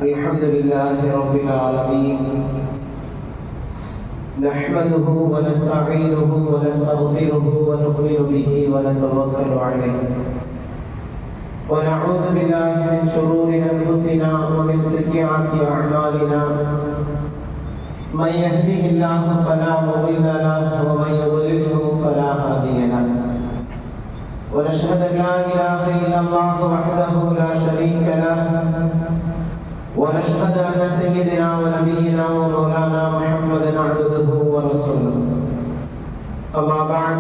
الحمد لله رب العالمين نحمده ونستعينه ونستغفره ونؤمن به ونتوكل عليه ونعوذ بالله من شرور أنفسنا ومن سيئات أعمالنا من يهده الله فلا مضل له ومن يضلله فلا هادي له ونشهد أن لا إله إلا الله وحده لا شريك له ونشهد أن سيدنا ونبينا ومولانا محمدا عبده ورسوله أما بعد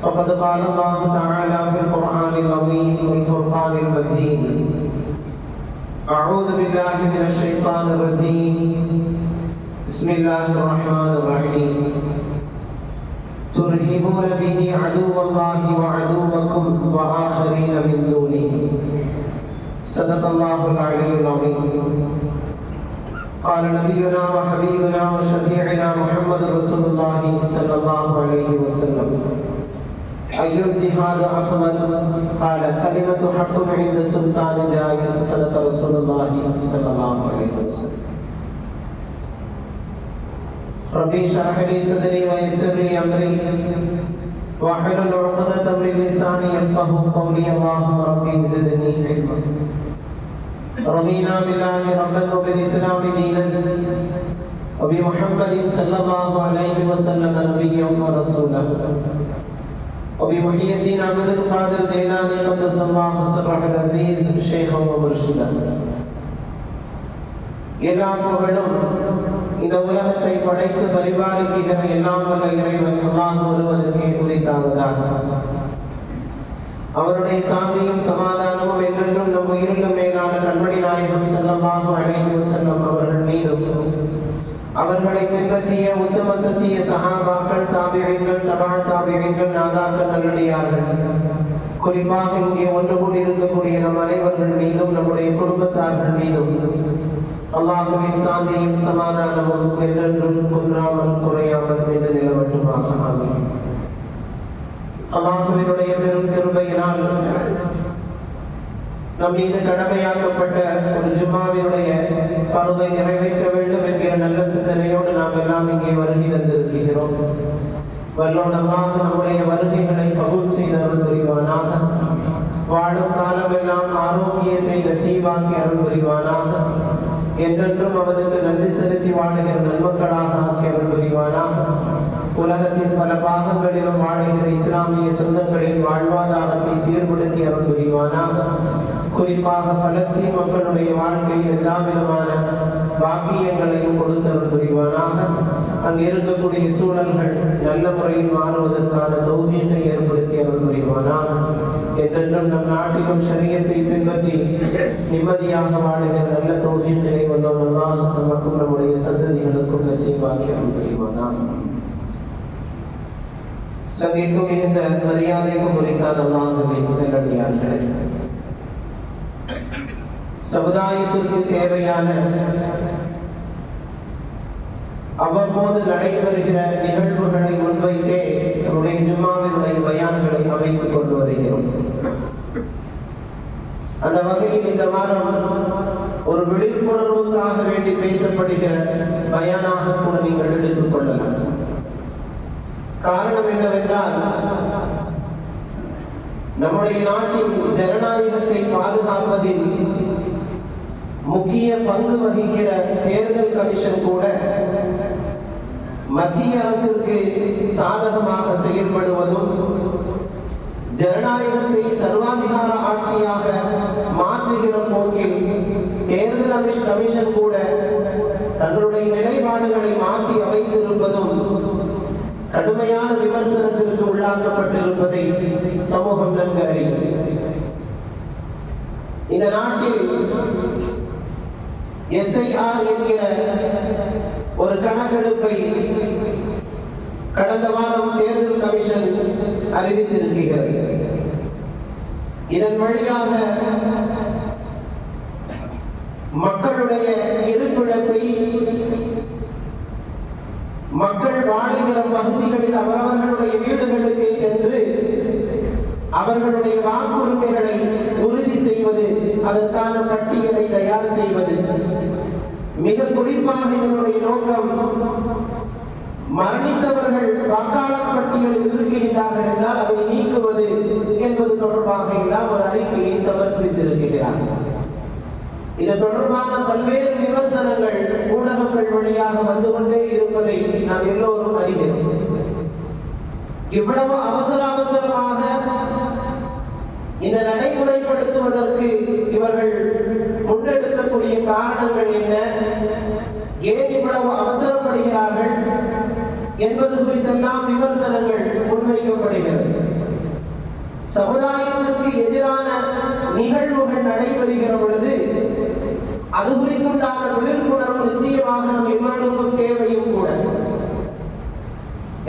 فقد قال الله تعالى في القرآن العظيم والفرقان المجيد أعوذ بالله من الشيطان الرجيم بسم الله الرحمن الرحيم ترهبون به عدو الله وعدوكم وآخرين من دونه صدق الله العلي العظيم قال نبينا وحبيبنا وشفيعنا محمد رسول الله صلى الله عليه وسلم أي الجهاد أفضل قال كلمة حق عند سلطان جائر صدق رسول الله صلى الله عليه وسلم ربي اشرح لي صدري ويسر لي أمري واحلل عقدة من لساني يفقهوا قولي اللهم ربي زدني علما رضينا بالله ربا وبالإسلام دينا وبمحمد صلى الله عليه وسلم نبيا ورسولا وبمحي الدين عبد القادر الجيلاني قدس الله سره العزيز شيخا ومرشدا எல்லாம் புகழும் இந்த உலகத்தை படைத்து பரிபாலிக்கிற எல்லாம் வல்ல இறைவன் அல்லாஹ் ஒருவனுக்கே உரித்தாவதாக. அவருடைய சாந்தியும் சமாதானமும் என்றென்றும் நம் உயிரிலும் மேலான கண்மணி நாயகம் ஸல்லல்லாஹு அலைஹி வஸல்லம் அவர்கள் மீதும் அவர்களை பின்பற்றிய உத்தம சத்திய சஹாபாக்கள், தாபிஈன்கள், தபா தாபிஈன்கள், நாதாக்கள், நல்லடியார்கள், குறிப்பாக இங்கே ஒன்று கூடி இருக்கக்கூடிய நம் அனைவர்கள் மீதும் நம்முடைய குடும்பத்தார்கள் மீதும் அல்லாஹ்வின் சாந்தியும் சமாதானமும் என்றென்றும் குன்றாமல் குறையாமல் என்று நிலவட்டுமாக. ஆமீன். அல்லாஹ்வினுடைய பெரும் கிருபையினால் நம் மீது கடமையாக்கப்பட்ட ஒரு ஜும்மாவினுடைய பருவை நிறைவேற்ற வேண்டும் என்கிற நல்ல சிந்தனையோடு நாம் எல்லாம் இங்கே வருகை தந்திருக்கிறோம். வல்லோன் அல்லாஹ் நம்முடைய வருகைகளை கபூல் செய்து அருள் புரிவானாக. வாழும் காலமெல்லாம் ஆரோக்கியத்தை நசீபாக்கி அருள் புரிவானாக. என்றென்றும் அவனுக்கு நன்றி செலுத்தி வாழுகிற நன்மக்களாக ஆக்கி அருள் புரிவானாக. உலகத்தின் பல பாகங்களிலும் வாழுகிற இஸ்லாமிய சொந்தங்களின் வாழ்வாதாரத்தை சீர்படுத்தி அருள் புரிவானாக. குறிப்பாக பலஸ்தீன் மக்களுடைய வாழ்க்கையில் எல்லா விதமான பாக்கியங்களையும் கொடுத்து அருள் புரிவானாக. அங்கு இருக்கக்கூடிய சூழல்கள் நல்ல முறையில் மாறுவதற்கான தௌஃபீகை ஏற்படுத்தி அருள் புரிவானாக. என்றென்றும் நம் நாட்டிலும் ஷரியத்தை பின்பற்றி நிம்மதியாக வாழுகிற நல்ல தௌஃபீகை வந்தோம் நமக்கும் நம்முடைய சந்ததிகளுக்கும் நசீபாக்கி அருள் புரிவானாக. சங்கைக்கும் மிகுந்த மரியாதைக்கும் உரித்தான அல்லாஹ்வின் நல்லடியார்களே, சமுதாயத்திற்கு தேவையான அவ்வப்போது நடைபெறுகிற நிகழ்வுகளை முன்வைத்தே நம்முடைய ஜும்மாவினுடைய பயான்களை அமைத்துக் கொண்டு வருகிறோம். அந்த வகையில் இந்த வாரம் ஒரு விழிப்புணர்வுக்காக வேண்டி பேசப்படுகிற பயானாக கூட நீங்கள் எடுத்துக் கொள்ளலாம். காரணம் என்னவென்றால், நம்முடைய நாட்டின் ஜனநாயகத்தை பாதுகாப்பதில் முக்கிய பங்கு வகிக்கிற தேர்தல் கமிஷன் கூட மத்திய அரசுக்கு சாதகமாக செயல்படுவதும் ஜனநாயகத்தை சர்வாதிகார ஆட்சியாக மாற்றுகிற போக்கில் தேர்தல் கமிஷன் கூட தங்களுடைய நிலைப்பாடுகளை மாற்றி அமைத்திருப்பதும் கடுமையான விமர்சனத்திற்கு உள்ளாக்கப்பட்டிருப்பதை சமூகம் நன்கு அறியும். இந்த நாட்டில் SIR என்கிற ஒரு கணக்கெடுப்பை கடந்த வாரம் தேர்தல் கமிஷன் அறிவித்திருக்கிறது. இதன் வழியாக மக்களுடைய இருப்பிடத்தை மக்கள் வாழுகிற பகுதிகளில் அவரவர்களுடைய வீடுகளுக்கு சென்று அவர்களுடைய வாக்குரிமைகளை உறுதி செய்வது அதற்கான பட்டியலை தயார் செய்வது. மிக குறிப்பாக இதனுடைய நோக்கம், மரணித்தவர்கள் வாக்காளர் பட்டியலில் இருக்கின்றார்கள் என்றால் அதை நீக்குவது என்பது தொடர்பாக எல்லாம் ஒரு அறிக்கையை சமர்ப்பித்திருக்கிறார். இது தொடர்பான பல்வேறு விமர்சனங்கள் ஊடகங்கள் வழியாக வந்து கொண்டே இருப்பதை நாம் எல்லோரும் அறிகிறோம். இவ்வளவு அவசரமாக இந்த நடைமுறைப்படுத்துவதற்கு இவர்கள் முன்னெடுக்கக்கூடிய காரணங்கள் என்ன, ஏன் இவ்வளவு அவசரப்படுகிறார்கள் என்பது குறித்தெல்லாம் விமர்சனங்கள் முன்வைக்கப்படுகிறது. சமுதாயத்திற்கு எதிரான நிகழ்வுகள் நடைபெறுகிற பொழுது அது குறித்துண்டான விழிப்புணர்வு நிச்சயமாக நம் எல்லோருக்கும் தேவையும் கூட.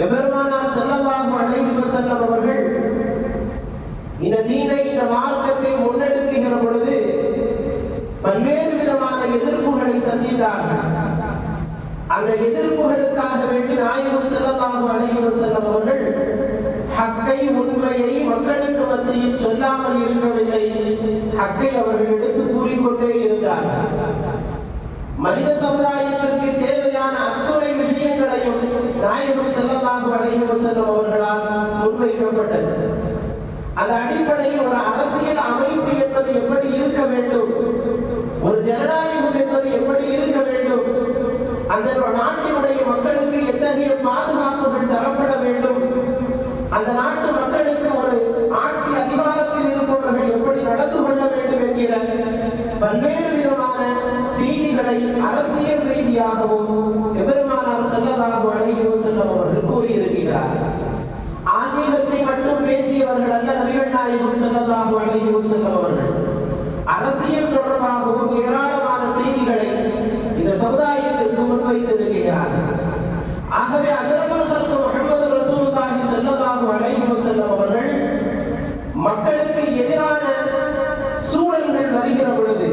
எபெருமானார் ஸல்லல்லாஹு அலைஹி வஸல்லம் அவர்கள் இந்த தீனை, இந்த மார்க்கத்தை முன்னெடுக்கிற பொழுது பல்வேறு விதமான எதிர்ப்புகளை சந்தித்தார்கள். அந்த எதிர்ப்புகளுக்காக வேண்டி நாயகம் ஸல்லல்லாஹு அலைஹி வஸல்லம் அவர்கள் ஹக்கை, உண்மையை மக்களுக்கு மத்தியில் சொல்லாமல் இருக்கவில்லை. ஹக்கை அவர்கள் எடுத்து கூறிக்கொண்டே இருந்தார்கள். மனித சமுதாயத்திற்கு தேவையான அத்துணை விஷயங்களையும் நாயகம் ஸல்லல்லாஹு அலைஹி வஸல்லம் அவர்களால் முன்வைக்கப்பட்டது. அந்த அடிப்படையில் ஒரு அரசியல் அமைப்பு என்பது எப்படி இருக்க வேண்டும், ஒரு ஜனநாயகம் என்பது எப்படி இருக்க வேண்டும், அந்த நாட்டினுடைய மக்களுக்கு எத்தகைய பாதுகாப்புகள் தரப்பட வேண்டும், அந்த நாட்டு மக்களுக்கு ஒரு ஆட்சி அதிகாரத்தில் இருப்பவர்கள் எப்படி நடந்து கொள்ள வேண்டும் என்கிற பல்வேறு விதமான செய்திகளை அரசியல் ரீதியாகவும் எபெருமானார் ஸல்லல்லாஹு அலைஹி வஸல்லம் அவர்கள் கூறியிருக்கிறார். ஆன்மீகத்தை மட்டும் பேசியவர்கள் அல்ல நபிகள் நாயகம் ஸல்லல்லாஹு அலைஹி வஸல்லம் அவர்கள். அரசியல் தொடர்பாகவும் ஏராளமான செய்திகளை இந்த சமுதாயத்திற்கு முன்வைத்திருக்கிறார்கள். ஆகவே அஷ்ரஃபுல் ஹல்க் முஹம்மது ரசூலுல்லாஹி ஸல்லல்லாஹு அலைஹி வஸல்லம் அவர்கள் மக்களுக்கு எதிரான சூழல்கள் வருகிற பொழுது,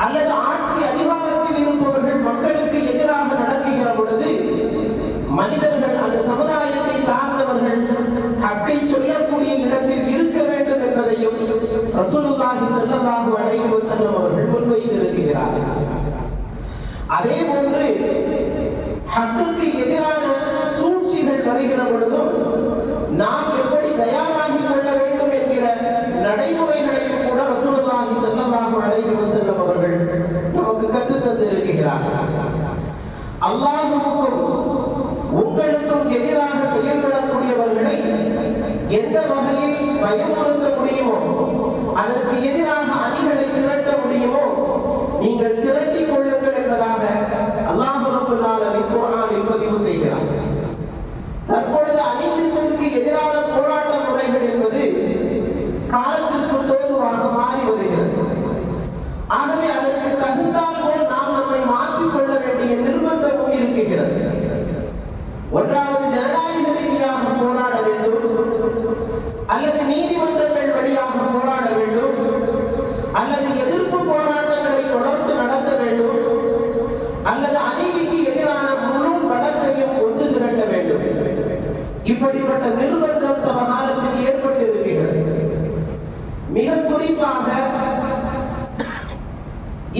அல்லது ஆட்சி அதிகாரத்தில் இருப்பவர்கள் மக்களுக்கு எதிராக நடக்குகிற பொழுது, மனிதர்கள் அந்த சமுதாயத்தை சார்ந்தவர்கள் ஹக்கை சொல்லக்கூடிய இடத்தில் இருக்க வேண்டும் என்பதையும் ரசூலுல்லாஹி ஸல்லல்லாஹு அலைஹி வஸல்லம் அவர்கள் முன்வைத்திருக்கிறார்கள். அதே போன்று ஹக்குக்கு எதிரான சூழ்ச்சிகள் வருகிற பொழுதும் நாம் எப்படி தயாராகி கொள்ள வேண்டும் என்கிற நடைமுறைகளையும் கூட ரசூலுல்லாஹி ஸல்லல்லாஹு அலைஹி வஸல்லம் அவர்கள் நமக்கு கற்றுத் தந்திருக்கிறார்கள். அல்லாஹ்வுக்கும் உங்களுக்கும் எதிராக செயல்படக்கூடியவர்களை எந்த வகையில் பயமுறுத்த முடியுமோ, அதற்கு எதிராக அணிகளை திரட்ட முடியுமோ நீங்கள் திரட்டிக் கொள்ளுங்கள் என்பதாக அல்லாஹ் ரப்பல் ஆலமீன் குர்ஆனில் பதிவு செய்கிறார். தற்பொழுது அநீதிக்கு எதிரான போராட்ட முறைகள் என்பது காலத்திற்கு தோதுவாக மாறி வருகிறது. ஆகவே அதற்கு தகுந்தால் போல் நாம் நம்மை மாற்றிக் கொள்ள வேண்டிய நிர்பந்தமும் இருக்கிறது. ஒன்றாவது ஜனநாயக ரீதியாக போராட வேண்டும், அல்லது நீதிமன்றங்கள் வழியாக போராட வேண்டும், அல்லது எதிர்ப்பு போராட்டங்களை தொடர்ந்து நடத்த வேண்டும், அல்லது அநீதிக்கு எதிரான முழு வழக்கையும் ஒன்று திரட்ட வேண்டும். இப்படிப்பட்ட நிர்பந்தம் சமகாலத்தில் ஏற்பட்டிருக்கிறது. மிக குறிப்பாக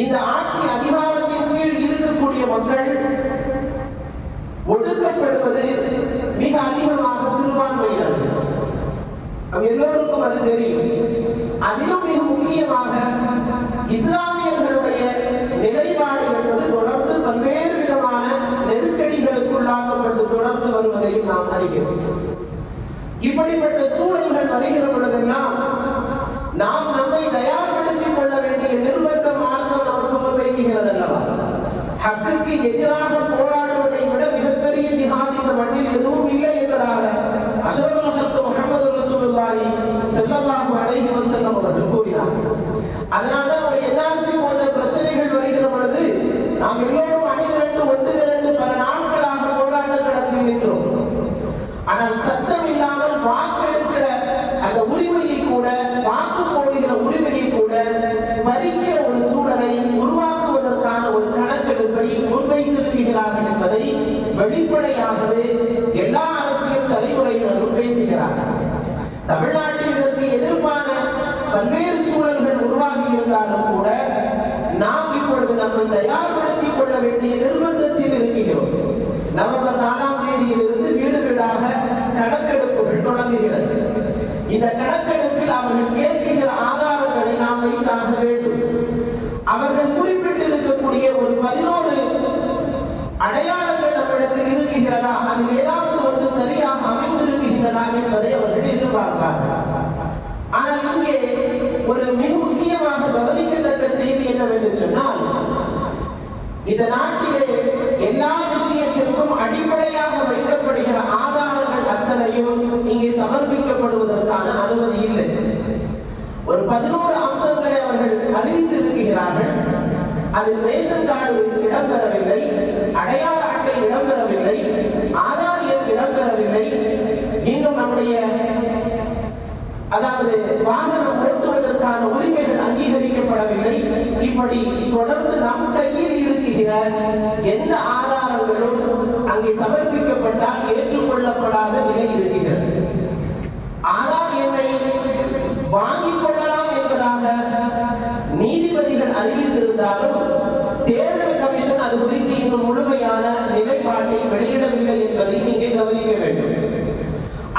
இந்த ஆட்சி அதிகாரத்தின் கீழ் இருக்கக்கூடிய மக்கள் ஒடுக்கப்படுவது மிக அதிகமாக சிறுபான்மையினர்கள். எல்லோருக்கும் அது தெரியும். அதிலும் மிக முக்கியமாக இஸ்லாமியர்களுடைய நிலைப்பாடு என்பது தொடர்ந்து பல்வேறு விதமான நெருக்கடிகளுக்குள்ளாக்கப்பட்டு தொடர்ந்து வருவதையும் நாம் அறிகிறோம். இப்படிப்பட்ட சூழல்கள் வருகிற பொழுதெல்லாம் நாம் நம்மை தயார்படுத்திக் கொள்ள வேண்டிய நிர்பந்த மார்க்கம் நமக்கு முன்வைக்கிறது அல்லவா? ஹக்குக்கு எதிராக போராடுவதை விட மிகப்பெரிய ஜிஹாத் இந்த மண்ணில் எதுவும் இல்லை என்பதாக அஷ்ரஃபுல் ஹல்க் முஹம்மது ரசூலுல்லாஹி ஸல்லல்லாஹு அலைஹி வஸல்லம் அவர்கள் கூறினார். அதனால்தான் ஒரு என்ஆர்சி போன்ற பிரச்சனைகள் வருகிற பொழுது நாம் எல்லோரும் அணிதிரண்டு ஒன்று திரண்டு பல நாட்களாக போராட்ட களத்தில் நின்றோம். ஆனால் சத்தம் இல்லாமல் வாக்கெடுக்கிற அந்த உரிமையை கூட, வாக்கு போடுகிற உரிமையை கூட பறிக்கிற ஒரு சூழலை உருவாக்குவதற்கான ஒரு கணக்கெடுப்பை முன்வைத்திருக்கிறார்கள் என்பதை வெளிப்படையாகவே எல்லா அரசியல் தலைமுறையினரும் பேசுகிறார்கள். தமிழ்நாட்டில் இதற்கு எதிர்ப்பான பல்வேறு சூழல்கள் உருவாகி இருந்தாலும் நம்மை தயார்படுத்திக் கொள்ள வேண்டிய நிர்பந்தத்தில் இருக்கிறோம். நவம்பர் 4ஆம் தேதியிலிருந்து வீடு வீடாக கணக்கெடுப்புகள் தொடங்குகிறது. இந்த கணக்கெடுப்பில் அவர்கள் கேட்கிற ஆதாரங்களை நாம் வைத்தாக வேண்டும். அவர்கள் குறிப்பிட்டிருக்கக்கூடிய ஒரு 11 அடையாளங்கள் நம்மிடத்தில் இருக்கிறதா, அதில் ஏதாவது ஒன்று சரியாக அமைந்திருக்கின்றதா என்பதை அவர்கள் எதிர்பார்ப்பார்கள். ஆனால் இங்கே ஒரு மிக முக்கியமாக கவனிக்கத்தக்க செய்தி என்னவென்று சொன்னால், இந்த நாட்டிலே எல்லா விஷயத்திற்கும் அடிப்படையாக வைக்கப்படுகிற ஆதாரங்கள் அத்தனையும் இங்கே சமர்ப்பிக்கப்படுவதற்கான அனுமதி இல்லை. ஒரு 11 அம்சங்களை அவர்கள் அறிவித்திருக்கிறார்கள். அதில் ரேஷன் கார்டு இடம்பெறவில்லை, அடையாள அட்டை இடம்பெறவில்லை, ஆதார் எண் இடம்பெறவில்லை, இன்னும் நம்முடைய அதாவது வாகனம் ஓட்டுவதற்கான உரிமைகள் அங்கீகரிக்கப்படவில்லை. இப்படி தொடர்ந்து நம் கையில் இருக்கிற எந்த ஆதாரங்களும் அங்கே சமர்ப்பிக்கப்பட்டால் ஏற்றுக்கொள்ளப்படாத நிலை இருக்கிறது. ஆதார் எண்ணை வாங்கிக் கொள்ளலாம் என்பதாக நீதிபதிகள் அறிவித்திருந்தாலும் தேர்தல் கமிஷன் அது குறித்து இன்னும் முழுமையான நிலைப்பாட்டை வெளியிடவில்லை என்பதை இங்கே கவனிக்க வேண்டும்.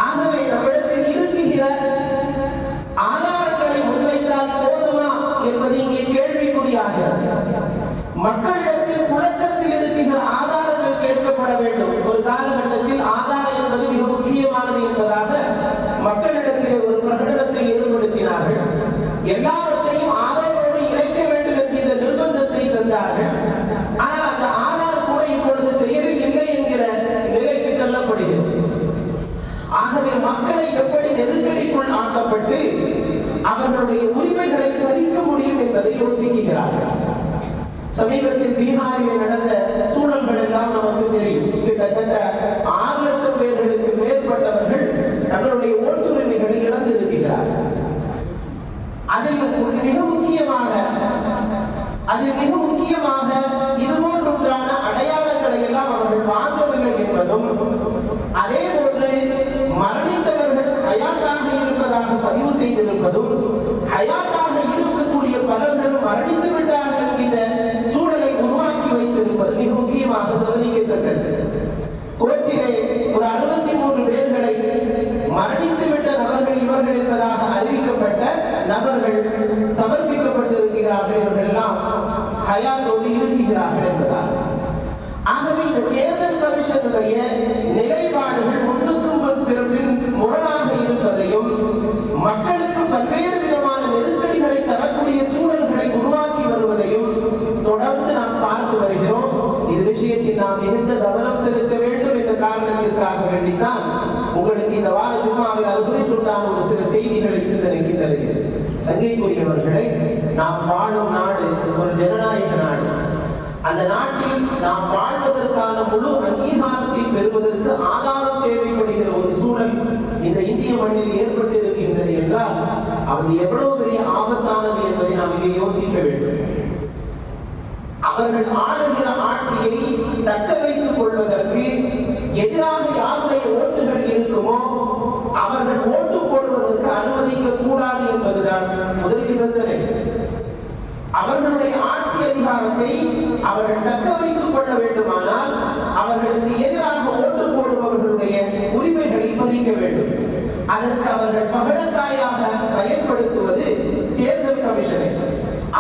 ஆகவே நம்மிடத்தில் இருக்கிற ஆதாரங்களை முன்வைத்தால் போதுமா என்பது இங்கே கேள்விக்குறியாகிறது. மக்களிடத்தில் புழக்கத்தில் இருக்கிற ஆதாரங்கள் கேட்கப்பட வேண்டும். ஒரு காலகட்டத்தில் ஆதாரம் என்பது மிக முக்கியமானது என்பதாக மக்களிடத்தில் ஒரு பிரகடனத்தை ஏற்படுத்தினார்கள். எல்லாவற்றையும் ஆதாரோடு இணைக்க வேண்டும் என்கிற நிர்பந்தத்தை தந்தார்கள். ஆனால் அந்த ஆதார் கூட இப்பொழுது செயலில் இல்லை என்கிற நிலைக்கு தள்ளப்படுகிறது. ஆகவே மக்களை எப்படி நெருக்கடிக்குள் ஆக்கப்பட்டு அவர்களுடைய உரிமைகளை பறிக்க முடியும் என்பதை யோசிக்கிறார்கள். சமீபத்தில் பீகாரில் நடந்த சூழல்கள் எல்லாம் நமக்கு தெரியும். கிட்டத்தட்ட 6 லட்சம் பேர்களுக்கு மேற்பட்டவர்கள் தங்களுடைய ஓட்டுரிமைகளை இழந்திருக்கிறார்கள். அதில் மிக முக்கியமாக இதுபோன்றான அடையாளங்களை எல்லாம் அவர்கள் வாங்கவில்லை என்பதும், அதே போன்று மரணித்தவர்கள் ஹயாத்தாக இருப்பதாக பதிவு செய்திருப்பதும், ஹயாத்தாக இருக்கக்கூடிய பலர்களும் மரணித்து விட்டார்கள் என்ற சூழலை உருவாக்கி வைத்திருப்பது மிக முக்கியமாக கவனிக்கத்தக்கது. கோர்ட்டிலே ஒரு 63 பேர்களை மரணித்துவிட்ட நபர்கள் இவர்கள் என்பதாக அறிவிக்கப்பட்ட நபர்கள் சமர்ப்பிக்கப்பட்டிருக்கிறார்கள். இவர்கள் எல்லாம் ஹயாத்தோடு இருக்கிறார்கள் என்பதால். ஆகவே இந்த தேர்தல் கமிஷனுடைய நிலைப்பாடுகள் ஒன்றுக்கும் பிறப்பின் முரணாக இருப்பதையும், மக்களுக்கு பல்வேறு விதமான நெருக்கடிகளை தரக்கூடிய சூழல்களை உருவாக்கி வருவதையும் தொடர்ந்து நாம் பார்த்து வருகிறோம். இது விஷயத்தில் நாம் மிகுந்த கவனம் செலுத்த வேண்டும் என்ற காரணத்திற்காக வேண்டித்தான் உங்களுக்கு இந்த வார ஜும்மாவில் அது குறித்துண்டான ஒரு சில செய்திகளை சிந்தனைக்கு தருகிறேன். சங்கைக்குரியவர்களை, நாம் வாழும் நாடு ஒரு ஜனநாயக நாடு. அந்த நாட்டில் நாம் வாழ்வதற்கான முழு அங்கீகாரத்தை பெறுவதற்கு ஆதாரம் தேவைப்படுகிற ஒரு சூழல் இந்த இந்திய மண்ணில் ஏற்பட்டு இருக்கின்றது என்றால் அது எவ்வளவு பெரிய ஆபத்தானது என்பதை நாம் இங்கே யோசிக்க வேண்டும். அவர்கள் ஆளுகிற ஆட்சியை தக்க வைத்துக் கொள்வதற்கு எதிராக யாருடைய ஓட்டுகள் இருக்குமோ அவர்கள் ஓட்டு போடுவதற்கு அனுமதிக்க கூடாது என்பதுதான் முதல் நிபந்தனை. அவர்களுடைய ஆட்சி அதிகாரத்தை அவர்கள் தக்க வைத்துக் கொள்ள வேண்டுமானால் அவர்களுக்கு எதிராக ஓட்டு போடுபவர்களுடைய உரிமைகளை பறிக்க வேண்டும். அதற்கு அவர்கள் பகடக்காயாக பயன்படுத்துவது தேர்தல் கமிஷனை.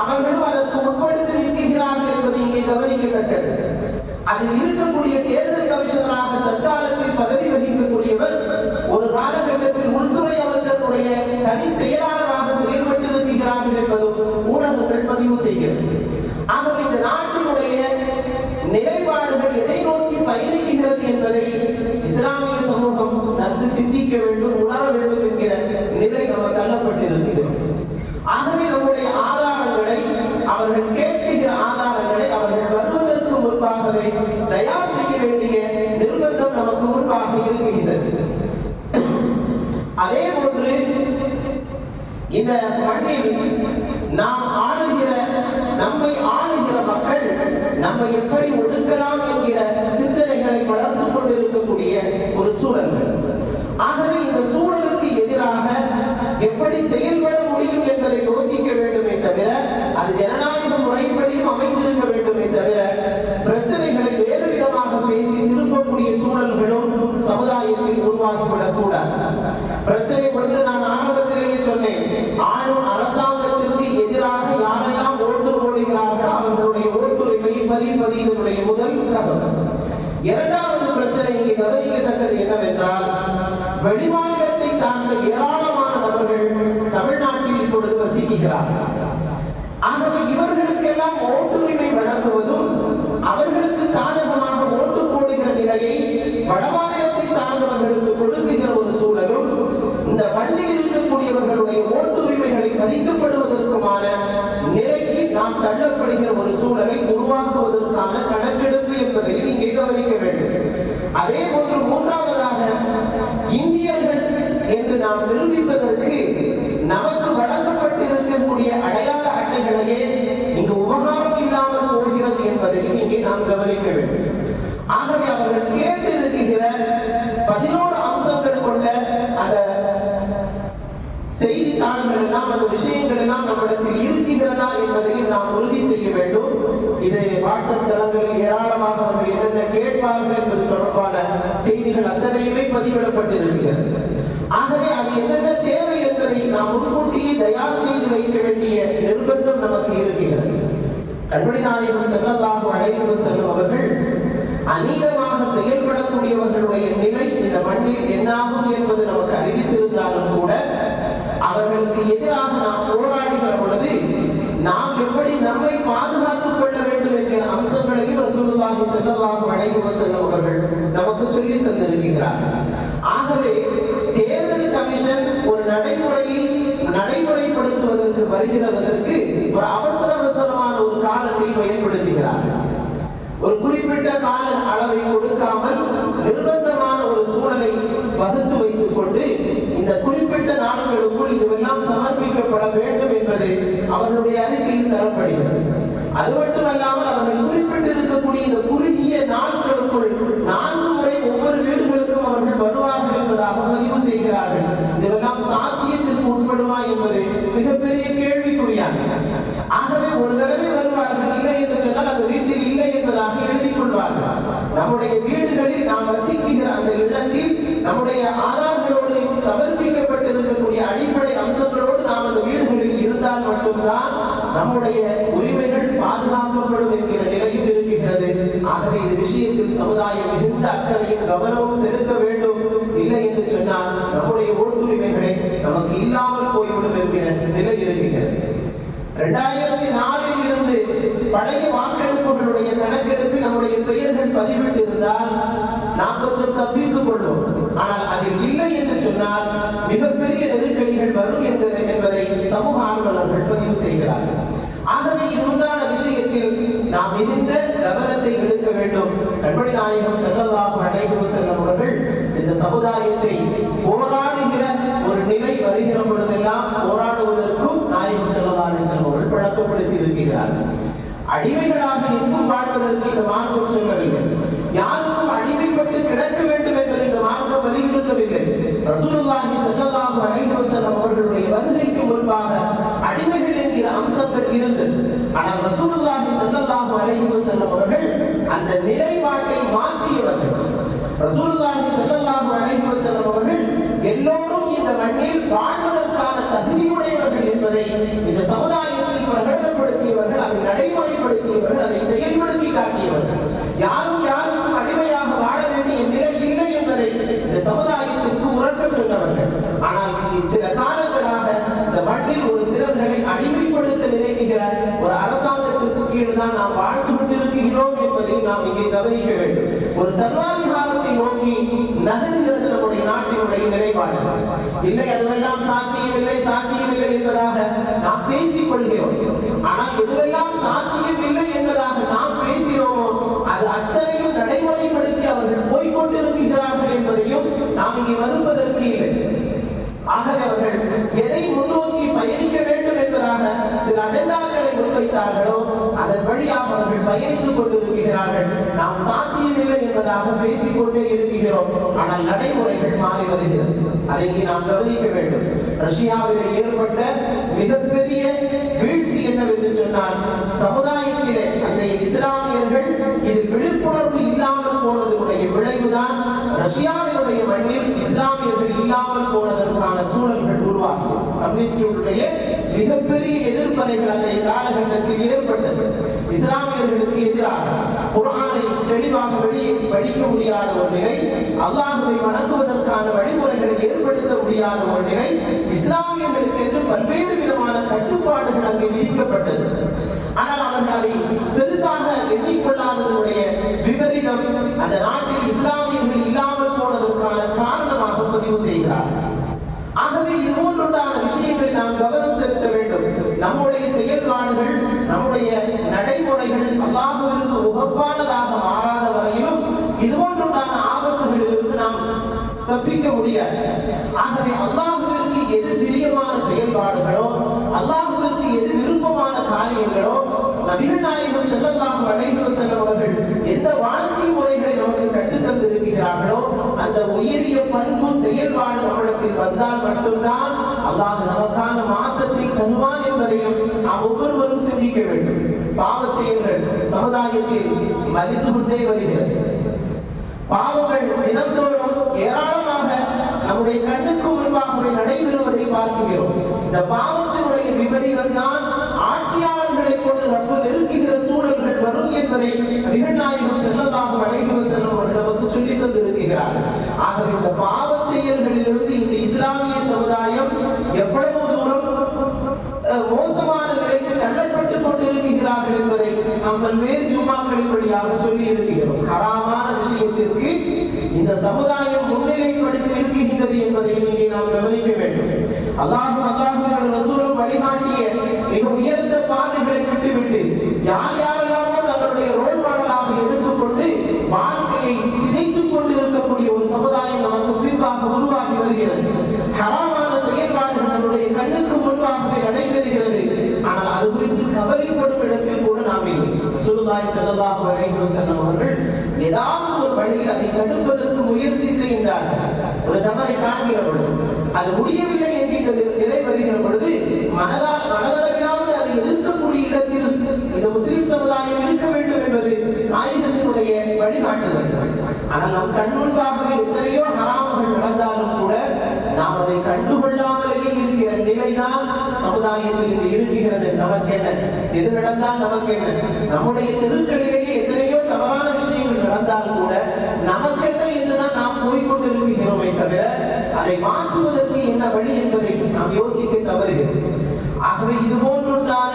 அவர்களும் அதற்கு உட்படுத்தி இருக்கிறார்கள் என்பதை இங்கே கவனிக்கத்தக்கது. அதில் இருக்கக்கூடிய தேர்தல் கமிஷனராக தற்காலத்தில் பதவி வகிக்கக்கூடியவர் ஒரு காலகட்டத்தில் உள்துறை அமைச்சருடைய தனி செயலாளராக செயல்பட்டு இருக்கிறார்கள் என்பதும் ஊடகங்கள் பதிவு செய்கிறது. ஆகவே இந்த நாட்டினுடைய நிலைப்பாடுகள் எதை நோக்கி பயணிக்கிறது என்பதை இஸ்லாமிய சமூகம் நன்கு சிந்திக்க வேண்டும், உணர வேண்டும் என்கிற நிலை நம்ம தள்ளப்பட்டிருக்கிறது. ஆகவே நம்முடைய ஆதாரங்களை, அவர்கள் கேட்கிற ஆதாரங்களை அவர்கள் வருவதற்கு முன்பாகவே தயார் செய்ய வேண்டிய நிர்பந்தம் நமக்கு முன்பாக இருக்கிறது. அதே போன்று இந்த மண்ணில் நாம் ஆளுகிற, நம்மை ஆளுகிற மக்கள் நம்மை எப்படி ஒடுக்கலாம் என்கிற சிந்தனைகளை வளர்த்துக் கொண்டிருக்கக்கூடிய ஒரு சூழல்கள். ஆகவே இந்த சூழலுக்கு எதிராக எப்படி செயல்பட முடியும் என்பதை யோசிக்க வேண்டும் தவிர அது ஜனநாயக முறைப்படியும் அமைந்திருக்க வேண்டுமே தவிர பிரச்சனைகளை வேறு விதமாக பேசி திருப்பக்கூடிய சூழல்களும் சமுதாயத்தில் உருவாகிவிடக் கூடாது. பிரச்சனை ஒன்று நான் ஆரம்பத்திலேயே சொன்னேன். ஆளும் அரசாங்கத்திற்கு எதிராக யாரெல்லாம் ஓட்டு போடுகிறார்கள் அவர்களுடைய ஓட்டுரிமையை பதிவதனுடைய முதல் தகவல். இரண்டாவது பிரச்சனை இங்கே கவனிக்கத்தக்கது என்னவென்றால், வெளிமாநிலத்தை சார்ந்த ஏராளமான நபர்கள் தமிழ்நாட்டில் இப்பொழுது வசிக்கிறார்கள். ஆகவே இவர்களுக்கெல்லாம் ஓட்டுரிமை வழங்குவதும் அவர்களுக்கு சாதகமாக ஓட்டு போடுகிற நிலையை வடமாநிலத்தை சார்ந்தவர்களுக்கு கொடுக்குகிற ஒரு சூழலும் இந்த மண்ணில் இருக்கக்கூடியவர்களுடைய ஓட்டுரிமைகளை பறிக்கப்படுவதற்குமான நிலைக்கு நாம் தள்ளப்படுகிற ஒரு சூழலை உருவாக்குவதற்கான கணக்கெடுப்பு என்பதையும் இங்கே கவனிக்க வேண்டும். அதே போன்று மூன்றாவதாக, இந்தியர்கள் என்று நாம் நிரூபிப்பதற்கு நமக்கு வழங்கப்பட்டிருக்கக்கூடிய அடையாள அட்டைகளையே இங்கு உபகாரம் இல்லாமல் போகிறது என்பதையும் இங்கே நாம் கவனிக்க வேண்டும். ஆகவே அவர்கள் கேட்டு இருக்கிற 11 அம்சங்கள் கொண்ட அந்த செய்தித்தாள்கள் எல்லாம், அந்த விஷயங்கள் எல்லாம் நம்மிடத்தில் இருக்கிறதா என்பதையும் நாம் உறுதி செய்ய வேண்டும். இது வாட்ஸ்அப் தளங்களில் ஏராளமாக அவர்கள் என்னென்ன கேட்பார்கள் என்பது தொடர்பான செய்திகள் அத்தனையுமே பதிவிடப்பட்டிருக்கிறது. ஆகவே அது என்னென்ன தேவை என்பதை நாம் முன்கூட்டியே தயார் செய்து வைக்க வேண்டிய நிர்பந்தம் நமக்கு இருக்கிறது. கண்மணி நாயகம் ஸல்லல்லாஹு அலைஹி வஸல்லம் அவர்கள் அநீதமாக செயல்படக்கூடியவர்களுடைய நிலை இந்த மண்ணில் என்னாகும் என்பது நமக்கு அறிவித்திருந்தாலும் கூட, அவர்களுக்கு எதிராக நாம் போராடுகிற பொழுது நாம் எப்படி நம்மை பாதுகாத்துக் கொள்ள வேண்டும் என்கிற அம்சங்களையும் ரசூலுல்லாஹி ஸல்லல்லாஹு அலைஹி வஸல்லம் அவர்கள் நமக்கு சொல்லி தந்திருக்கிறார். ஆகவே தேர்தல் கமிஷன் ஒரு நடைமுறையை நடைமுறைப்படுத்துவதற்கு வருகிறதற்கு ஒரு அவசரமான ஒரு காலத்தை பயன்படுத்துகிறார். ஒரு குறிப்பிட்ட கால அளவை கொடுக்காமல் நிர்பந்தமான ஒரு சூழலை வகுத்து வைத்துக் கொண்டு இந்த குறிப்பிட்ட நாட்களுக்குள் இதுவெல்லாம் சமர்ப்பிக்கப்பட வேண்டும் என்பது அவர்களுடைய அறிக்கையில் தரப்படுகிறது. அது மட்டுமல்லாமல் அவர்கள் குறிப்பிட்டிருக்கக்கூடிய இந்த குறுகிய நாட்களுக்குள் 4 முறை ஒவ்வொரு வீடுகளுக்கும் அவர்கள் வருவார்கள் என்பதாக பதிவு செய்கிறார்கள். இதெல்லாம் சாத்தியத்திற்கு உட்படுமா என்பது மிகப்பெரிய கேள்விக்குறியாகும். ஆகவே ஒரு தடவை வருவார்கள், இல்லை என்று சொன்னால் அந்த வீட்டில் இல்லை என்பதாக எழுதிக் கொள்வார்கள். நம்முடைய வீடுகளில் நாம் வசிக்கிற அந்த இல்லத்தில் நம்முடைய ஆதாரங்களோடு சமர்ப்பிக்கப்பட்டிருக்கக்கூடிய அடிப்படை அம்சங்களோடு நாம் அந்த வீடுகளில் இருந்தால் மட்டும்தான் நம்முடைய உரிமைகள் பாதுகாக்கப்படும் என்கிற நிலையும் இருக்கிறது. ஆகவே இந்த விஷயத்தில் சமுதாயம் மிகுந்த அக்கறையும் கவனமும் செலுத்த வேண்டும். இல்லை என்று சொன்னால் நம்முடைய ஓட்டுரிமைகளை நமக்கு இல்லாமல் போய்விடும் என்கிற நிலை இருக்கிறது. 2004 இருந்து பழைய வாக்கெடுப்புகளுடைய கணக்கெடுப்பில் நம்முடைய பெயர்கள் பதிவிட்டு இருந்தால் நாம் கொஞ்சம் தப்பித்துக் கொள்வோம். ஆனால் அதில் இல்லை என்று சொன்னால் மிகப்பெரிய நெருக்கடிகள் வரும் என்பதை சமூக ஆர்வலர்கள் பதிவு செய்கிறார்கள். ஆகவே இதுதான விஷயத்தில் நாம் மிகுந்த கவனத்தை எடுக்க வேண்டும். கண்மணி நாயகம் ஸல்லல்லாஹு அலைஹி வஸல்லம் அவர்கள் இந்த சமுதாயத்தை போராடுகிற ஒரு நிலை வருகிற பொழுதெல்லாம் போராடுவதற்கும் நாயகம் ஸல்லல்லாஹு அலைஹி வஸல்லம் அவர்கள் பழக்கப்படுத்தி இருக்கிறார்கள். அடிமைகளாக எங்கும் வாழ்வதற்கு இந்த மார்க்கம் சொல்லவில்லை. யாருக்கும் அடிமைப்பட்டு கிடக்க வேண்டும் என்பதை இந்த மார்க்கம் வலியுறுத்தவில்லை. ரசூலுல்லாஹி ஸல்லல்லாஹு அலைஹி வஸல்லம் அவர்களுடைய வருகைக்கு முன்பாக அடிமைகள் என்கிற அம்சங்கள் இருந்தது. ஆனால் ரசூலுல்லாஹி ஸல்லல்லாஹு அலைஹி வஸல்லம் அவர்கள் அந்த நிலைப்பாட்டை மாற்றியவர்கள். ரசூலுல்லாஹி ஸல்லல்லாஹு அலைஹி வஸல்லம் அவர்கள் எல்லோரும் இந்த மண்ணில் வாழ்வதற்கான தகுதியுடையவர்கள் என்பதை இந்த சமுதாயத்தில் பிரகடனப்படுத்தியவர்கள், அதை நடைமுறைப்படுத்தியவர்கள், அதை செயல்படுத்தி காட்டியவர்கள். யாருக்கும் அடிமையாக வாழ வேண்டிய நிலை இல்லை என்பதை இந்த சமுதாயத்திற்கு உறக்க சொன்னவர்கள். ஆனால் சில காலங்களாக இந்த மண்ணில் ஒரு சிலர்களை அடிமைப்படுத்த நினைக்கிற ஒரு அரசாங்கத்திற்கு கீழ் தான் நாம் வாழ்ந்து கொண்டிருக்கிறோம் என்பதை நாம் இங்கே கவனிக்க வேண்டும். ஒரு சர்வாதிகாரத்தை நோக்கி நகர்கிறது நம்முடைய நாட்டினுடைய நிலைப்பாடு. இல்லை, அதுவெல்லாம் சாத்தியமில்லை என்பதாக நாம் பேசிக் கொள்கிறோம். ஆனால் எதுவெல்லாம் சாத்தியமில்லை என்பதாக நாம் பேசுகிறோமோ அது அத்தனையும் நடைமுறைப்படுத்தி அவர்கள் போய்கொண்டிருக்கிறார்கள் என்பதையும் நாம் இங்கே மறுப்பதற்கு இல்லை. ஆகவே அவர்கள் எதை முன்னோக்கி பயணிக்க வேண்டும் என்பதாக சில அஜெண்டாக்களை முன்வைத்தார்களோ அதன் வழியாக அவர்கள் பயணித்துக் கொண்டிருக்கிறார்கள். நாம் சாத்தியமில்லை என்பதாக பேசிக்கொண்டே இருக்கிறோம். ஆனால் நடைமுறைகள் மாறி வருகிறது. அதை நாம் கவனிக்க வேண்டும். ரஷ்யாவிலே ஏற்பட்ட மிகப்பெரிய வீழ்ச்சி என்னவென்று சொன்னால், சமுதாயத்திலே அந்த அன்றைய இஸ்லாமியர்கள் இதில் விழிப்புணர்வு இல்லாமல் போனதனுடைய விளைவுதான் ரஷ்யாவினுடைய மண்ணில் இஸ்லாமியர்கள் இல்லாமல் போனதற்கான சூழல்கள் உருவாகும். கம்யூனிஸ்டுடைய மிகப்பெரிய எதிர்ப்பறைகள் அன்றைய காலகட்டத்தில் ஏற்பட்டது. இஸ்லாமியர்களுக்கு எதிராக குர்ஆனை தெளிவாக படிக்க முடியாத ஒரு நிலை, அல்லாஹ்வை வணங்குவதற்கான வழிமுறைகளை ஏற்படுத்த முடியாத ஒரு நிலை, இஸ்லாமியர்களுக்கு என்று பல்வேறு விதமான கட்டுப்பாடுகள் அங்கே விதிக்கப்பட்டது. ஆனால் அவர்கள் அதை பெருசாக எண்ணிக்கொள்ளாததனுடைய விபரீதம் அந்த நாட்டில் இஸ்லாமியர்கள் இல்லாமல் போனதற்கான காரணமாக பதிவு செய்கிறார். ஆகவே இது போன்றுண்டான விஷயங்களை நாம் கவனம் செலுத்த வேண்டும். நம்முடைய செயல்பாடுகள், நம்முடைய நடைமுறைகள் அல்லாஹ்விற்கு உகப்பானதாக மாறாத வரையிலும் இது போன்றுண்டான ஆபத்துகளிலிருந்து நாம் தப்பிக்க முடியாது. ஆகவே அல்லாஹ்விற்கு எது பிரியமான செயல்பாடுகளோ, அல்லாஹ்விற்கு எது விருப்பமான காரியங்களோ, நபிகள் நாயகம் ஸல்லல்லாஹு அலைஹி வஸல்லம் அவர்கள் எந்த வாழ்க்கை முறைகளை நமக்கு கற்றுத் தந்திருக்கிறார்களோ அந்த உயரிய பண்பு செயல்பாடு நம்மிடத்தில் வந்தால் மட்டும்தான் அல்லாஹ் நமக்கான மாற்றத்தை தருவான் என்பதையும் நாம் ஒவ்வொருவரும் சிந்திக்க வேண்டும். பாவ செயல்கள் சமுதாயத்தில் மலிந்து கொண்டே வருகிறது. பாவங்கள் தினந்தோறும் ஏராளமாக நம்முடைய கண்ணுக்கு முன்பாகவே நடைபெறுவதை பார்க்கிறோம். இந்த பாவத்தினுடைய விபரீதம் தான் ஆட்சியாளர்களை கொண்டு ரப்பு நெருக்குகிற சூழல்கள் வரும் என்பதை நபிகள் நாயகம் ஸல்லல்லாஹு அலைஹி வஸல்லம் அவர்கள் நமக்கு சொல்லித் தந்திருக்கிறார்கள். ஆகவே இந்த பாவ செயல்களிலிருந்து இந்த இஸ்லாமிய சமுதாயம் எவ்வளவு தூரம் மோசமான நிலைக்கு தள்ளப்பட்டுக் கொண்டிருக்கிறார்கள் என்பதை நாம் பல்வேறு ஜும்மாக்களின் வழியாக சொல்லி இருக்கிறோம். ஹராமான விஷயத்திற்கு இந்த சமுதாயம் முன்னிலைப்படுத்தி இருக்கின்றது என்பதை இங்கே நாம் கவனிக்க வேண்டும். அல்லாஹ்வும் ரசூலும் வழிகாட்டிய மிக உயர்ந்த பாதைகளை விட்டுவிட்டு யார் யாரெல்லாமோ தங்களுடைய ரோல் மாடலாக எடுத்துக்கொண்டு வாழ்க்கையை சிதைத்துக் கொண்டு இருக்கக்கூடிய ஒரு சமுதாயம் நமக்கு பின்பாக உருவாகி வருகிறது. ஹராமான செயல்பாடுகள் நம்முடைய கண்ணுக்கு முன்பாகவே நடைபெறுகிறது. ஆனால் அது குறித்து கவலைப்படும் இடத்தில் கூட நாம் இல்லை. ரசூலுல்லாஹி ஸல்லல்லாஹு அலைஹி வஸல்லம் அவர்கள் ஏதாவது ஒரு வழியில் அதை தடுப்பதற்கு முயற்சி செய்கின்றார்கள். ஒரு தவறை காண்கிற பொழுது அது முடியவில்லை என்கின்ற நிலை வருகிற பொழுது மனதளவிலாவது அதை எதிர்க்கக்கூடிய இடத்தில் இந்த முஸ்லிம் சமுதாயம் இருக்க வேண்டும் என்பது நாயகத்தினுடைய வழிகாட்டுதல். ஆனால் நம் கண் முன்பாகவே எத்தனையோ ஹராம்கள் நடந்தாலும் கூட நாம் அதை கண்டுகொள்ளாமலேயே இருக்கிற நிலைதான் சமுதாயத்தில் இன்று இருக்கிறது. நமக்கு என்ன எது நடந்தால் நமக்கு என்ன, நம்முடைய தெருக்களிலேயே எத்தனையோ தவறான விஷயங்கள் நடந்தால் கூட நமக்கு என்ன என்றுதான் நாம் போய்கொண்டிருக்கிறோமே தவிர அதை மாற்றுவதற்கு என்ன வழி என்பதை நாம் யோசிக்க தவறுகிறோம். ஆகவே இது போன்றுண்டான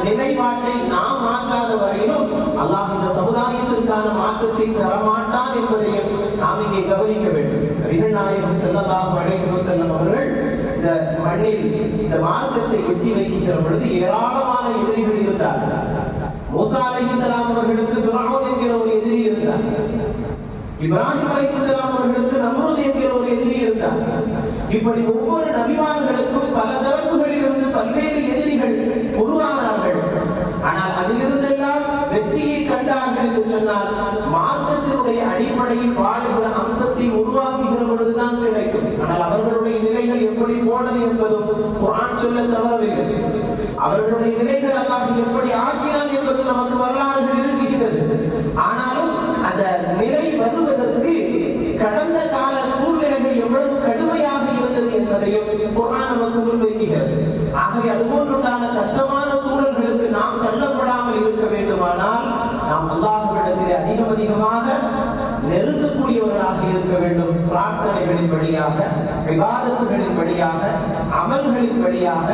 நிலைப்பாட்டை நாம் மாற்றாத வரையிலும் அல்லாஹ் இந்த சமுதாயத்திற்கான மாற்றத்தை தரமாட்டான் என்பதையும் நாம் இங்கே கவனிக்க வேண்டும். நபிகள் நாயகம் ஸல்லல்லாஹு அலைஹி வஸல்லம் அவர்கள் இந்த மண்ணில் இந்த மார்க்கத்தை எத்தி வைக்கிற பொழுது ஏராளமான எதிரிகள் இருந்தார்கள். மூசா அலைஹிஸ்ஸலாம் அவர்களுக்கு ஃபிரௌன் என்கிற ஒரு எதிரி இருந்தார். இப்ராஹிம் அலைஹிஸ்ஸலாம் அவர்களுக்கு நம்ரூத் என்கிற ஒரு எதிரி இருந்தார். இப்படி ஒவ்வொரு நபிமார்களுக்கும் பல தரப்புகளிலிருந்து பல்வேறு எதிரிகள் உருவானார்கள். ஆனால் அதிலிருந்தெல்லாம் வெற்றியை கண்டார்கள் என்று சொன்னால் மார்க்கத்தினுடைய அடிப்படையில் வாழுகிற அம்சத்தை உருவாக்குகிற பொழுதுதான் கிடைக்கும். ஆனால் அவர்களுடைய நிலைகள் எப்படி போனது என்பதும் குர்ஆன் சொல்ல தவறவில்லை. அவர்களுடைய நிலைகள் அல்லாஹ் எப்படி ஆக்கினான் என்பது நமக்கு வரலாறுகள் இருக்கிறது. ஆனாலும் அந்த நிலை வருவதற்கு கடந்த கால சூழ்நிலைகள் எவ்வளவு கடுமையாக இருந்தது என்பதையும் குர்ஆன் நமக்கு முன்வைக்கிறது. ஆகவே அதுபோன்றுண்டான கஷ்டமான சூழல்களுக்கு நாம் தள்ளப்படாமல் இருக்க வேண்டுமானால் நாம் அல்லாஹ்விடத்திலே அதிகமாக நெருங்கக்கூடியவர்களாக இருக்க வேண்டும். பிரார்த்தனைகளின் வழியாக, விவாதத்துகளின் வழியாக, அமல்களின் வழியாக,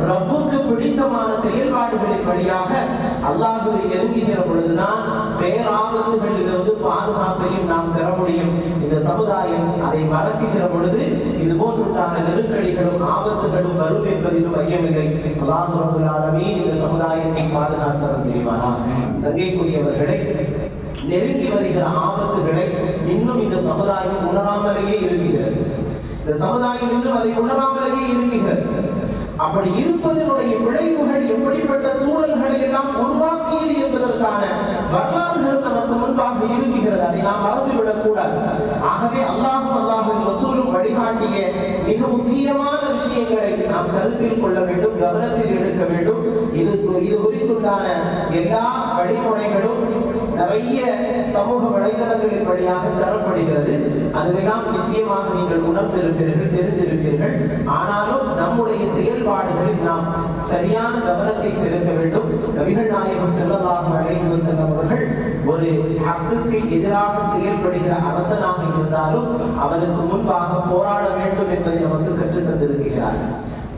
ரப்புக்கு பிடித்தமான செயல்பாடுகளின் வழியாக அல்லாஹ்வை நெருங்குகிற பொழுதுதான் பேராபத்துகளிலிருந்து பாதுகாப்பையும் நாம் பெற முடியும். இந்த சமுதாயம் அதை மறக்குகிற பொழுது இது போன்றுண்டான நெருக்கடிகளும் ஆபத்துகளும் வரும் என்பதிலும் ஐயமில்லை. அல்லாஹ் ரப்பல் ஆலமீன் இந்த சமுதாயத்தை பாதுகாத்தவர் புரிவானாக. சங்கைக்குரியவர்களை, நெருங்கி வருகிற ஆபத்துகளை இன்னும் இந்த சமுதாயம் உணராமலேயே இருக்கிறது. இந்த சமுதாயம் இன்னும் அதை உணராமலேயே இருக்கிறது. அப்படி இருப்பதனுடைய விளைவுகள் எப்படிப்பட்ட சூழல்களை எல்லாம் உருவாக்கியது என்பதற்கான வரலாறுகள் நமக்கு முன்பாக இருக்கிறது. அதை நாம் மறந்துவிடக் கூடாது. ஆகவே அல்லாஹ்வும் அல்லாஹ்வின் ரசூலும் வழிகாட்டிய மிக முக்கியமான விஷயங்களை நாம் கருத்தில் கொள்ள வேண்டும், கவனத்தில் எடுக்க வேண்டும். இது குறித்துண்டான எல்லா வழிமுறைகளும் நிறைய சமூக வலைதளங்களின் வழியாக தரப்படுகிறது. அதுவெல்லாம் நிச்சயமாக நீங்கள் உணர்ந்திருப்பீர்கள், தெரிந்திருப்பீர்கள். ஆனாலும் நம்முடைய செயல்பாடுகளில் நாம் சரியான கவனத்தை செலுத்த வேண்டும். நபிகள் நாயகம் ஸல்லல்லாஹு அலைஹி வஸல்லம் அவர்கள் ஒரு ஹக்குக்கு எதிராக செயல்படுகிற அரசனாக இருந்தாலும் அவனுக்கு முன்பாக போராட வேண்டும் என்பதை நமக்கு கற்றுத் தந்திருக்கிறார்.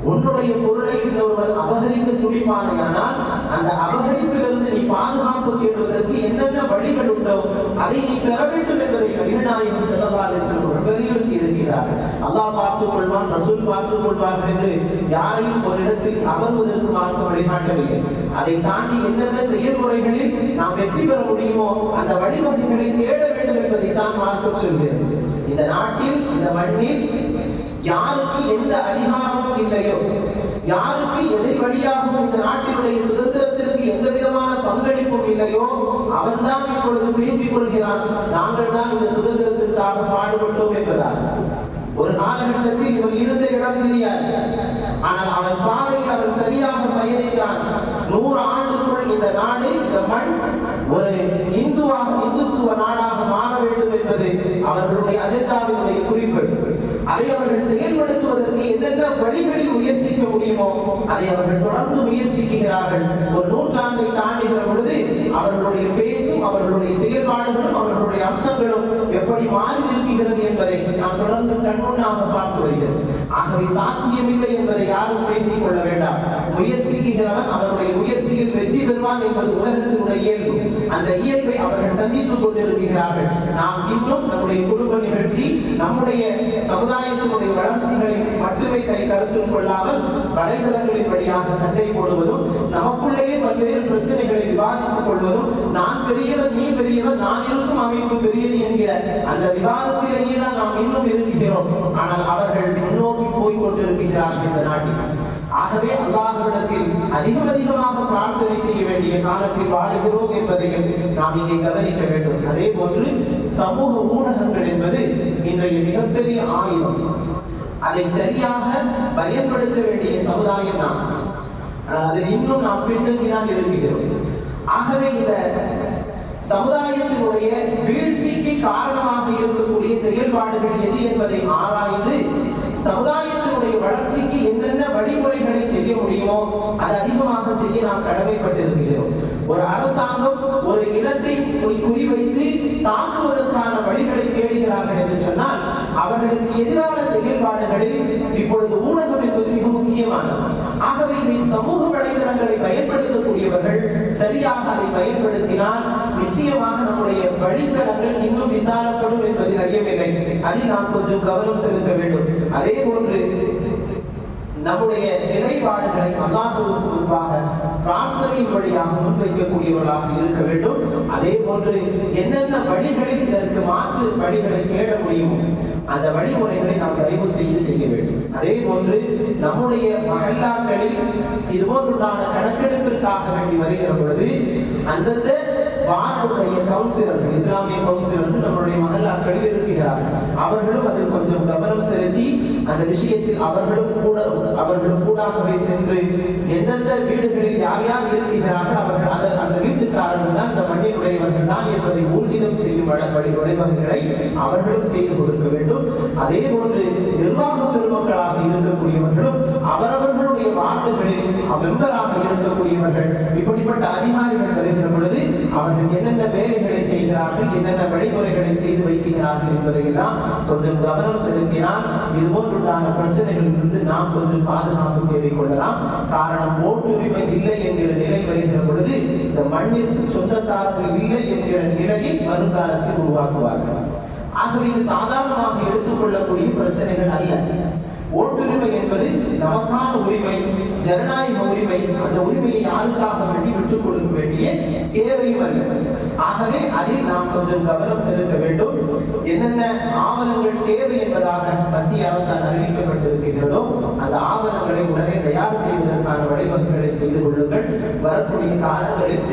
உன்னுடைய பொருளை இன்னொருவர் அபகரிக்க துடிப்பானையானால் அந்த அபகரிப்பிலிருந்து நீ பாதுகாப்பு தேடுவதற்கு என்னென்ன வழிகள் உண்டோ அதை நீ பெற வேண்டும் என்பதை நபிகள் நாயகம் ஸல்லல்லாஹு அலைஹி வஸல்லம் வலியுறுத்தி இருக்கிறார்கள். அல்லாஹ் பார்த்துக் கொள்வான், ரசூல் பார்த்துக் கொள்வார்கள் என்று யாரையும் ஒரு இடத்தில் அமர்வதற்கு மார்க்கம் வழிகாட்டவில்லை. அதை தாண்டி என்னென்ன செயல்முறைகளில் நாம் வெற்றி பெற முடியுமோ அந்த வழிவகைகளை தேட வேண்டும் என்பதை தான் மார்க்கம் சொல்கிறது. இந்த நாட்டில், இந்த மண்ணில் யாருக்கு எந்த அதிகாரமும் இல்லையோ, யாருக்கு எதை வழியாகவும் இந்த நாட்டினுடைய சுதந்திரத்திற்கு எந்த விதமான பங்களிப்பும் இல்லையோ அவன்தான் இப்பொழுது பேசிக் கொள்கிறான், நாங்கள் தான் இந்த சுதந்திரத்திற்காக பாடுபட்டோம் என்பதால். ஒரு காலகட்டத்தில் இவன் இருந்த இடம் தெரியாது, ஆனால் அவன் பாதையில் அவன் சரியாக பயணித்தான். 100 ஆண்டுக்குள் இந்த நாடு, இந்த மண் ஒரு இந்துத்துவ நாடாக மாற வேண்டும் என்பது அவர்களுடைய அஜெண்டாவினுடைய குறிப்பு. அதை அவர்கள் செயல்படுத்துவதற்கு என்னென்ன வழிகளில் முயற்சிக்க முடியுமோ அதை அவர்கள் தொடர்ந்து முயற்சிக்கிறார்கள். ஒரு நூற்றாண்டை தாண்டுகிற பொழுது அவர்களுடைய பேச்சும் அவர்களுடைய செயல்பாடுகளும் அவர்களுடைய அம்சங்களும் எப்படி மாறி இருக்கிறது என்பதை நாம் தொடர்ந்து கண்முன்னாக பார்த்து வருகிறோம். ஆகவே சாத்தியமில்லை என்பதை யாரும் பேசிக் கொள்ள வேண்டாம். முயற்சிக்கிறவன் அவருடைய முயற்சியில் வெற்றி பெறுவான் என்பது உலகத்தினுடைய இயல்பு. அந்த இயல்பை அவர்கள் சந்தித்துக் கொண்டிருக்கிறார்கள். நாம் இன்னும் நம்முடைய குடும்ப நிகழ்ச்சி, நம்முடைய சமுதாயத்தினுடைய வளர்ச்சிகளை மட்டுமே கருத்தில் கொள்ளாமல் வலைதளங்களின் வழியாக சண்டை போடுவதும், நமக்குள்ளேயே பல்வேறு பிரச்சனைகளை விவாதித்துக் கொள்வதும், நான் பெரியவர், நீ பெரியவர், நான் இருக்கும் அமைப்பு பெரியது என்கிற அந்த விவாதத்திலேயே தான் நாம் இன்னும் இருக்கிறோம். ஆனால் அவர்கள் முன்னோக்கி போய் கொண்டிருக்கிறார்கள் இந்த நாட்டில். ஆகவே அல்லாஹ்விடத்தில் அதிகமாக பிரார்த்தனை செய்ய வேண்டிய காலத்தில் வாழுகிறோம் என்பதையும் நாம் இங்கே கவனிக்க வேண்டும். அதே போன்று சமூக ஊடகங்கள் என்பது இன்றைய மிகப்பெரிய ஆயுதம். அதை சரியாக பயன்படுத்த வேண்டிய சமுதாயம் நாம். அதில் இன்னும் நாம் பின்தங்கிதான் இருக்கிறோம். ஆகவே இந்த சமுதாயத்தினுடைய வீழ்ச்சிக்கு காரணமாக இருக்கக்கூடிய செயல்பாடுகள் எது என்பதை ஆராய்ந்து சமுதாயத்தினுடைய வளர்ச்சிக்கு என்னென்ன வழிமுறைகளை செய்ய முடியுமோ அது அதிகமாக செய்ய நாம் கடமைப்பட்டிருக்கிறோம். ஒரு அரசாங்கம் ஒரு இடத்தை குறிவைத்து தாக்குவதற்கான வழிகளை தேடுகிறார்கள் என்று சொன்னால் அவர்களுக்கு எதிரான செயல்பாடுகளில் இப்பொழுது ஊடகம் என்பது மிக முக்கியமானது. ஆகவே இதில் சமூக வலைதளங்களை பயன்படுத்தக்கூடியவர்கள் சரியாக அதை பயன்படுத்தினால் நிச்சயமாக நம்முடைய வழித்தடங்கள் இன்னும் விசாலப்படும் என்பதில் ஐயமில்லை. அதில் நாம் கொஞ்சம் கவனம் செலுத்த வேண்டும். அதே போன்று நம்முடைய நிலைப்பாடுகளை அல்லாஹ்வுக்கு முன்பாக பிரார்த்தனையின் வழியாக முன்வைக்கக்கூடியவர்களாக இருக்க வேண்டும். அதே போன்று என்னென்ன வழிகளில் இதற்கு மாற்று வழிகளை தேட முடியும் அந்த வழிமுறைகளை நாம் தயவு செய்ய வேண்டும். அதே போன்று நம்முடைய மஹல்லாக்களில் இதுபோன்றுண்டான கணக்கெடுப்பிற்காக வேண்டி வருகிற பொழுது அந்தந்த வார்டுடைய கவுன்சிலர்கள், இஸ்லாமிய கவுன்சிலர்கள் நம்முடைய மஹல்லாக்களில் இருக்கிறார்கள். அவர்களும் அதில் கொஞ்சம் கவனம் செலுத்தி அந்த விஷயத்தில் அவர்களும் கூடாகவே சென்று எந்தெந்த வீடுகளில் யார் யார் இருக்கிறார்கள் அவர்கள் அந்த வீட்டுக்காரர்கள் தான் இந்த மண்ணினுடையவர்கள் தான் என்பதை ஊர்ஜிதம் செய்யும் வழிவகைகளை அவர்களும் செய்து கொடுக்க வேண்டும். அதே போன்று நிர்வாக பெருமக்களாக இருக்கக்கூடியவர்களும் அவரவர்களுடைய வார்டுகளில் மெம்பராக இருக்கக்கூடியவர்கள் இப்படிப்பட்ட அதிகாரிகள் வருகிற பொழுது அவர்கள் என்னென்ன வேலைகளை செய்கிறார்கள், என்னென்ன வழிமுறைகளை செய்து வைக்கிறார்கள் என்பதையெல்லாம் கொஞ்சம் கவனம் செலுத்தினால் இதுபோன்றுண்டான பிரச்சனைகளிலிருந்து நாம் கொஞ்சம் பாதுகாப்பு தேடிக்கொள்ளலாம். காரணம், ஓட்டுரிமை இல்லை என்கிற நிலை வருகிற பொழுது இந்த மண்ணிற்கு சொந்தக்காரர்கள் இல்லை என்கிற நிலையை வருங்காலத்தில் உருவாக்குவார்கள். ஆகவே இது சாதாரணமாக எடுத்துக்கொள்ளக்கூடிய பிரச்சனைகள் அல்ல. ஓட்டுரிமை என்பது நமக்கான உரிமை, ஜனநாயக உரிமை. அந்த உரிமையை யாருக்காக வேண்டி விட்டுக் கொடுக்க வேண்டிய தேவையும் அல்ல. ஆகவே அதில் நாம் கொஞ்சம் கவனம் செலுத்த வேண்டும். என்னென்ன ஆவணங்கள் தேவை என்பதாக மத்திய அரசால் அறிவிக்கப்பட்டிருக்கிறதோ அந்த ஆவணங்களை உடனே தயார் செய்வதற்கான வழிவகைகளை செய்து கொள்ளுங்கள். வரக்கூடிய காலங்களில்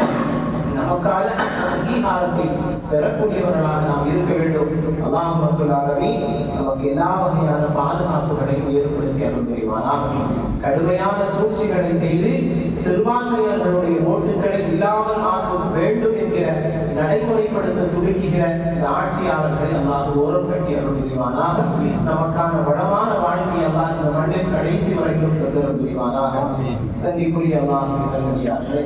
நமக்கான அங்கீகாரத்தை பெறக்கூடியவர்களாக நாம் இருக்க வேண்டும். அல்லாஹ் ரப்பல் ஆலமீன் நமக்கு எல்லா வகையான பாதுகாப்புகளையும் ஏற்படுத்தி அருள் புரிவானாக. கடுமையான சூழ்ச்சிகளை செய்து சிறுபான்மையினர்களுடைய ஓட்டுகளை இல்லாமல் ஆக்க வேண்டும் என்கிற நடைமுறைப்படுத்த துடிக்குகிற இந்த ஆட்சியாளர்களை அல்லாஹ் ஓரம் கட்டி அருள் புரிவானாக. நமக்கான வளமான வாழ்க்கை அல்லாஹ் இந்த மண்ணின் கடைசி வரைக்கும் தந்தருள் புரிவானாக. சங்கிக்குரிய அல்லாஹ் நல்லடியார்களே,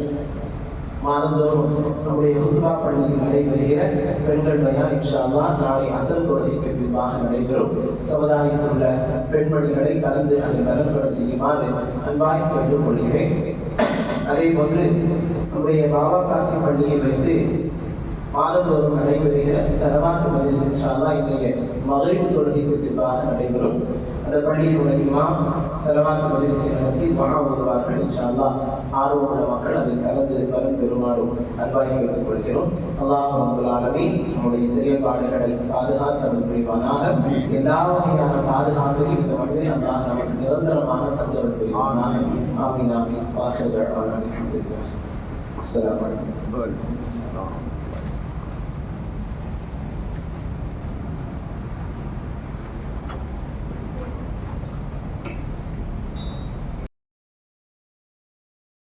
மாதந்தோறும் நம்முடைய ஹுத்பா பள்ளியில் நடைபெறுகிற பெண்கள் பயான் இன்ஷா அல்லாஹ் நாளை அசல் தொழுகைக்கு பின்பாக நடைபெறும். சமுதாயத்தில் உள்ள பெண்மணிகளை கலந்து அதை நலன்பட செய்யுமாறு அன்பாய் கேட்டுக் கொள்கிறேன். அதே போன்று நம்முடைய பாபா காசி பள்ளியில் வைத்து மாதந்தோறும் நடைபெறுகிற சரவாத்து மஜ்லிஸ் இன்ஷா அல்லாஹ் இன்றைய மக்ரிப் தொழுகைக்கு பின்பாக நடைபெறும். அந்த பள்ளியினுடைய இமாம் சலவாத்து மஜ்லிஸை நடத்தி துஆ ஓதுவார்கள். இன்ஷா அல்லாஹ் ஆர்வமுள்ள மக்கள் அதில் கலந்து பலன் பெறுமாறும் அன்பாய் கேட்டுக் கொள்கிறோம். அல்லாஹ் ரப்பல் ஆலமீன் நம்முடைய செயல்பாடுகளை பாதுகாத்தல் புரிவானாக. எல்லா வகையான பாதுகாப்பையும் இந்த மண்ணில் அல்லாஹ் நமக்கு நிரந்தரமாக தந்தருள் புரிவானாக. ஆமீன் ஆமீன். வாஹிர் தஅவானா அல்ஹம்துலில்லாஹ். அஸ்ஸலாமு அலைக்கும்.